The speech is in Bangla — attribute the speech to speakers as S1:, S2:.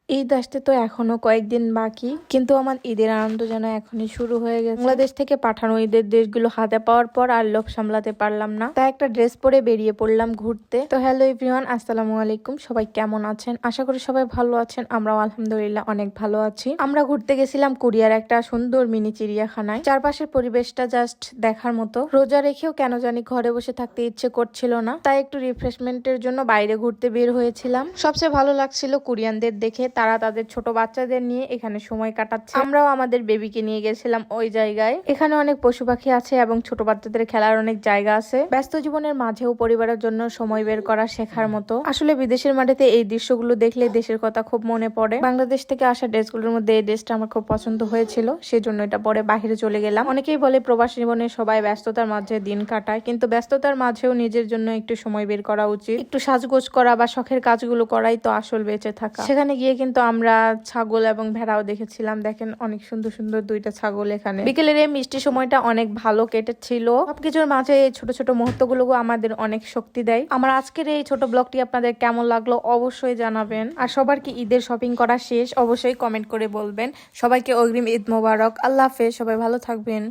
S1: ঈদ আসতে তো এখনো কয়েকদিন বাকি, কিন্তু আমার ঈদের আনন্দ যেন এখনই শুরু হয়ে গেছে। বাংলাদেশ থেকে পাঠানো ঈদের ড্রেসগুলো হাতে পাওয়ার পর আর লোভ সামলাতে পারলাম না, তাই একটা ড্রেস পরে বেরিয়ে পড়লাম ঘুরতে। তো হ্যালো এভরিওয়ান, আসসালামু আলাইকুম। সবাই কেমন আছেন? আশা করি সবাই ভালো আছেন। আমরাও আলহামদুলিল্লাহ অনেক ভালো আছি। আমরা ঘুরতে গেছিলাম কোরিয়ার একটা সুন্দর মিনি চিড়িয়াখানায়। চারপাশের পরিবেশটা জাস্ট দেখার মতো। রোজা রেখেও কেন জানি ঘরে বসে থাকতে ইচ্ছে করছিল না, তাই একটু রিফ্রেশমেন্টের জন্য বাইরে ঘুরতে বের হয়েছিলাম। সবচেয়ে ভালো লাগছিল কোরিয়ানদের দেখে, তারা তাদের ছোট বাচ্চাদের নিয়ে এখানে সময় কাটাচ্ছে। আমরাও আমাদের বেবিকে নিয়ে গেছিলাম ওই জায়গায়। এখানে অনেক পশু পাখি আছে এবং ছোট বাচ্চাদের খেলার অনেক জায়গা আছে। ব্যস্ত জীবনের মাঝেও পরিবারের জন্য সময় বের করা শেখার মতো। আসলে বিদেশের মাটিতে এই দৃশ্যগুলো দেখলে দেশের কথা খুব মনে পড়ে। বাংলাদেশ থেকে আসা ড্রেসগুলোর মধ্যে এই ড্রেসটা আমার খুব পছন্দ হয়েছিল, সেজন্য এটা পরে বাহিরে চলে গেলাম। অনেকেই বলে প্রবাসী জীবনে সবাই ব্যস্ততার মাঝে দিন কাটায়, কিন্তু ব্যস্ততার মাঝেও নিজের জন্য একটু সময় বের করা উচিত। একটু সাজগোজ করা বা শখের কাজগুলো করাই তো আসল বেঁচে থাকা। সেখানে গিয়ে কিন্তু আমরা ছাগল এবং ভেড়াও দেখেছিলাম। দেখেন অনেক সুন্দর সুন্দর দুইটা ছাগল এখানে। বিকেলের এই মিষ্টি সময়টা অনেক ভালো কেটেছিল। সবকিছুর মাঝে এই ছোট ছোট মুহূর্তগুলো আমাদের অনেক শক্তি দেয়। আমার আজকের এই ছোট ব্লগটি আপনাদের কেমন লাগলো অবশ্যই জানাবেন। আর সবার কি ঈদের শপিং করা শেষ? অবশ্যই কমেন্ট করে বলবেন। সবাইকে অগ্রিম ঈদ মোবারক। আল্লাহ হাফেজ, সবাই ভালো থাকবেন।